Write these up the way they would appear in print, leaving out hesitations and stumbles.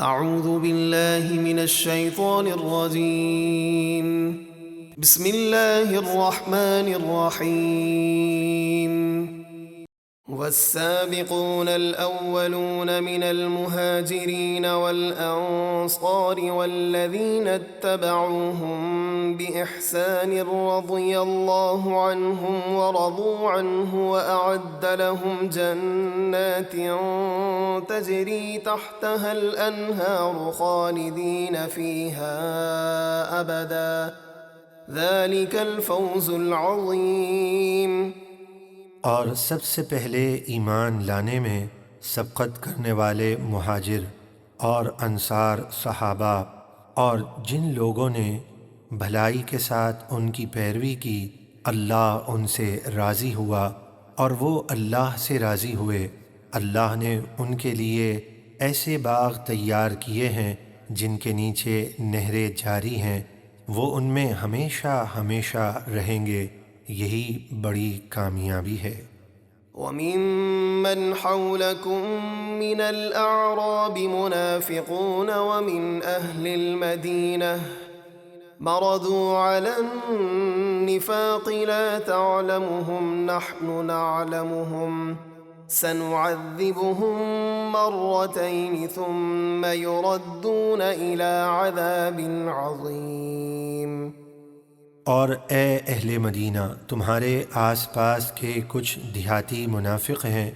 اعوذ باللہ من الشیطان الرجیم بسم اللہ الرحمن الرحیم والسابقون الأولون من المهاجرين والأنصار والذين اتبعوهم بإحسان رضي الله عنهم ورضوا عنه وأعد لهم جنات تجري تحتها الأنهار خالدين فيها أبدا ذلك الفوز العظيم۔ اور سب سے پہلے ایمان لانے میں سبقت کرنے والے مہاجر اور انصار صحابہ اور جن لوگوں نے بھلائی کے ساتھ ان کی پیروی کی، اللہ ان سے راضی ہوا اور وہ اللہ سے راضی ہوئے۔ اللہ نے ان کے لیے ایسے باغ تیار کیے ہیں جن کے نیچے نہریں جاری ہیں، وہ ان میں ہمیشہ ہمیشہ رہیں گے، یہی بڑی کامیابی ہے۔ وَمِمَّنْ حَوْلَكُمْ مِنَ الْأَعْرَابِ مُنَافِقُونَ وَمِنْ أَهْلِ الْمَدِينَةِ مَرَضُوا عَلَى النِّفَاقِ لَا تَعْلَمُهُمْ نَحْنُ نَعْلَمُهُمْ سَنُعَذِّبُهُمْ مَرَّتَيْنِ ثُمَّ يُرَدُّونَ إِلَى عَذَابٍ عَظِيمٍ۔ اور اے اہل مدینہ، تمہارے آس پاس کے کچھ دیہاتی منافق ہیں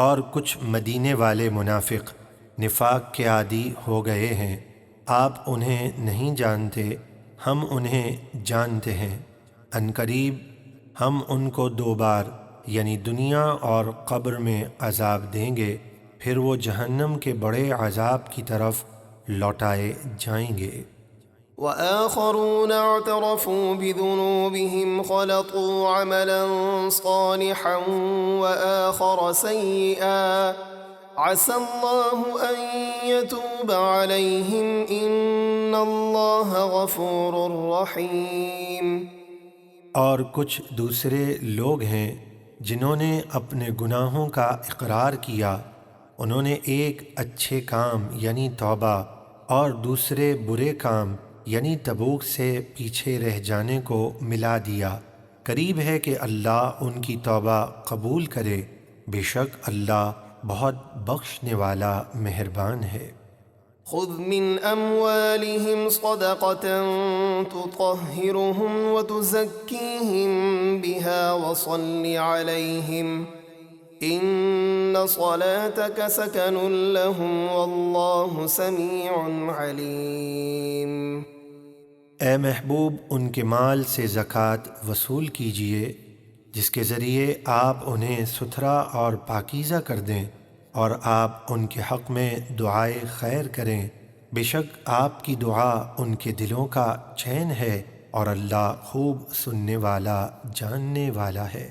اور کچھ مدینے والے منافق نفاق کے عادی ہو گئے ہیں۔ آپ انہیں نہیں جانتے، ہم انہیں جانتے ہیں۔ عنقریب ہم ان کو دو بار یعنی دنیا اور قبر میں عذاب دیں گے، پھر وہ جہنم کے بڑے عذاب کی طرف لوٹائے جائیں گے۔ وآخرون اعترفوا بذنوبهم خلطوا عملا صالحا وآخر سيئا عسى الله أن يتوب عليهم إن الله غفور رحيم۔ اور کچھ دوسرے لوگ ہیں جنہوں نے اپنے گناہوں کا اقرار کیا، انہوں نے ایک اچھے کام یعنی توبہ اور دوسرے برے کام یعنی تبوک سے پیچھے رہ جانے کو ملا دیا۔ قریب ہے کہ اللہ ان کی توبہ قبول کرے، بے شک اللہ بہت بخشنے والا مہربان ہے۔ خذ من اموالهم صدقة تطهرهم وتزكيهم بها وصل عليهم ان صلاتك سكن لهم والله سميع عليم۔ اے محبوب، ان کے مال سے زکوٰۃ وصول کیجئے جس کے ذریعے آپ انہیں ستھرا اور پاکیزہ کر دیں، اور آپ ان کے حق میں دعائے خیر کریں، بے شک آپ کی دعا ان کے دلوں کا چین ہے اور اللہ خوب سننے والا جاننے والا ہے۔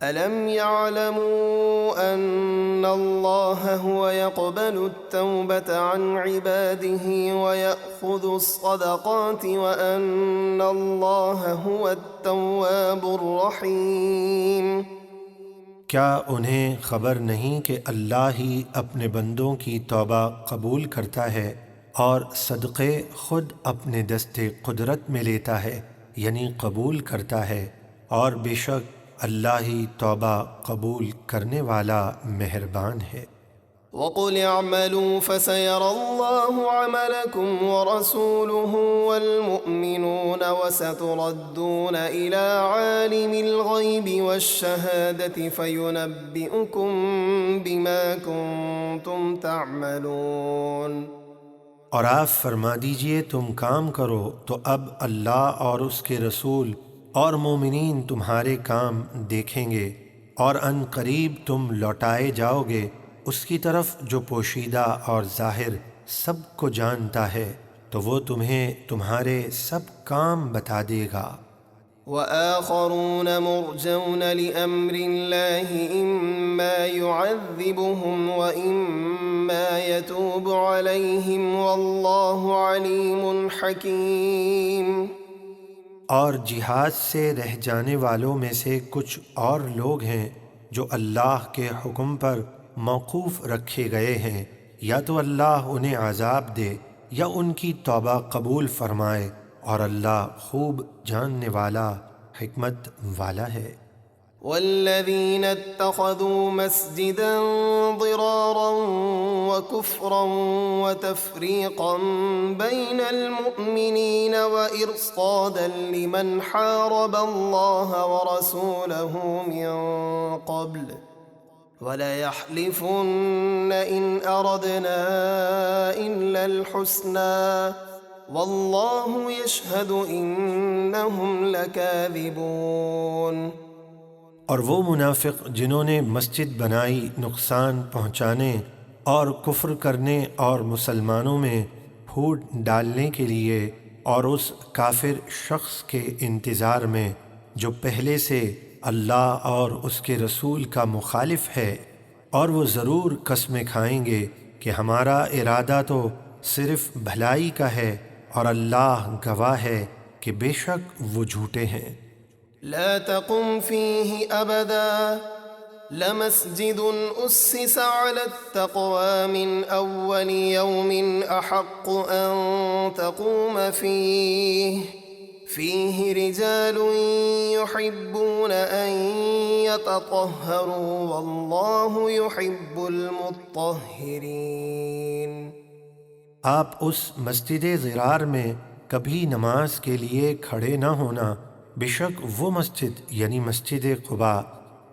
أَلَمْ يَعْلَمُوا أَنَّ اللَّهَ هُوَ يَقْبَلُ التَّوْبَةَ عَنْ عِبَادِهِ وَيَأْخُذُ الصَّدَقَاتِ وَأَنَّ اللَّهَ هُوَ التَّوَّابُ الرَّحِيمُ۔ کیا انہیں خبر نہیں کہ اللہ ہی اپنے بندوں کی توبہ قبول کرتا ہے اور صدقے خود اپنے دست قدرت میں لیتا ہے یعنی قبول کرتا ہے، اور بے شک اللہ ہی توبہ قبول کرنے والا مہربان ہے۔ وَقُلِ اعْمَلُوا فَسَيَرَى اللَّهُ عَمَلَكُمْ وَرَسُولُهُ وَالْمُؤْمِنُونَ وَسَتُرَدُّونَ إِلَى عَالِمِ الْغَيْبِ وَالشَّهَادَةِ فَيُنَبِّئُكُم بِمَا كُنتُمْ تَعْمَلُونَ۔ اور آپ فرما دیجئے تم کام کرو تو اب اللہ اور اس کے رسول اور مومنین تمہارے کام دیکھیں گے، اور ان قریب تم لوٹائے جاؤ گے اس کی طرف جو پوشیدہ اور ظاہر سب کو جانتا ہے، تو وہ تمہیں تمہارے سب کام بتا دے گا۔ وآخرون مرجون لأمر الله إما يعذبهم وإما يتوب عليهم والله عليم حكيم۔ اور جہاد سے رہ جانے والوں میں سے کچھ اور لوگ ہیں جو اللہ کے حکم پر موقوف رکھے گئے ہیں، یا تو اللہ انہیں عذاب دے یا ان کی توبہ قبول فرمائے، اور اللہ خوب جاننے والا، حکمت والا ہے۔ والذين اتخذوا مسجدا ضرارا وكفرا وتفريقا بين المؤمنين وإرصادا لمن حارب الله ورسوله من قبل وليحلفن إن أردنا إلا الحسنى والله يشهد إنهم لكاذبون۔ اور وہ منافق جنہوں نے مسجد بنائی نقصان پہنچانے اور کفر کرنے اور مسلمانوں میں پھوٹ ڈالنے کے لیے، اور اس کافر شخص کے انتظار میں جو پہلے سے اللہ اور اس کے رسول کا مخالف ہے، اور وہ ضرور قسمیں کھائیں گے کہ ہمارا ارادہ تو صرف بھلائی کا ہے، اور اللہ گواہ ہے کہ بے شک وہ جھوٹے ہیں۔ لا تقم فيه أبدا لمسجد أسس على التقوى من أول يوم أحق أن تقوم فيه رجال يحبون أن يتطهروا والله يحب المطهرين۔ آپ اس مسجد ضرار میں کبھی نماز کے لیے کھڑے نہ ہونا، بے شک وہ مسجد یعنی مسجد قباء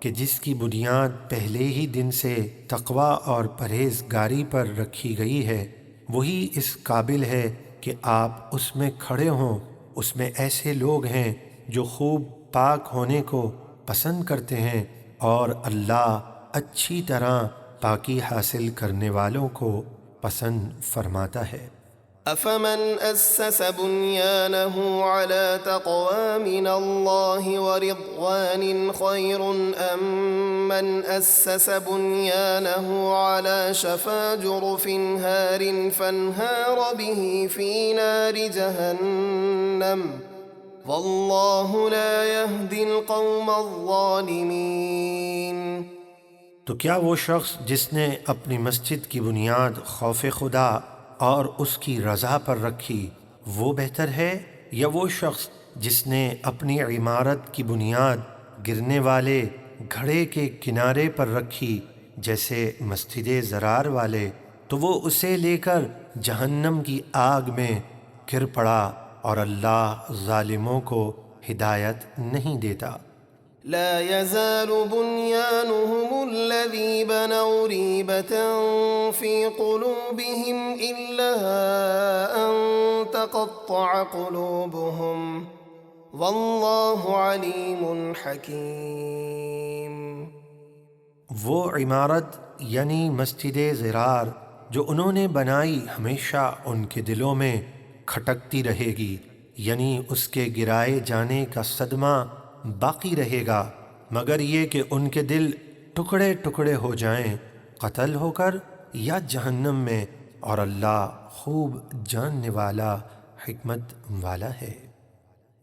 کہ جس کی بنیاد پہلے ہی دن سے تقوی اور پرہیزگاری پر رکھی گئی ہے، وہی اس قابل ہے کہ آپ اس میں کھڑے ہوں۔ اس میں ایسے لوگ ہیں جو خوب پاک ہونے کو پسند کرتے ہیں، اور اللہ اچھی طرح پاکی حاصل کرنے والوں کو پسند فرماتا ہے۔ أفمن أسس بنيانه على تقوى من الله ورضوان خير أم من أسس بنيانه على شفا جرف هار فانهار به في نار جهنم والله لا يهدي القوم الظالمين۔ تو کیا وہ شخص جس نے اپنی مسجد کی بنیاد خوف خدا اور اس کی رضا پر رکھی، وہ بہتر ہے، یا وہ شخص جس نے اپنی عمارت کی بنیاد گرنے والے گھڑے کے کنارے پر رکھی جیسے مسجد ضرار والے، تو وہ اسے لے کر جہنم کی آگ میں گر پڑا، اور اللہ ظالموں کو ہدایت نہیں دیتا۔ لا يزال بنيانهم الذي بنوا ريبة في قلوبهم إلا أن تقطع قلوبهم والله عليم حكيم۔ وہ عمارت یعنی مسجد ضرار جو انہوں نے بنائی ہمیشہ ان کے دلوں میں کھٹکتی رہے گی، یعنی اس کے گرائے جانے کا صدمہ باقی رہے گا، مگر یہ کہ ان کے دل ٹکڑے ٹکڑے ہو جائیں قتل ہو کر یا جہنم میں، اور اللہ خوب جاننے والا، حکمت والا ہے۔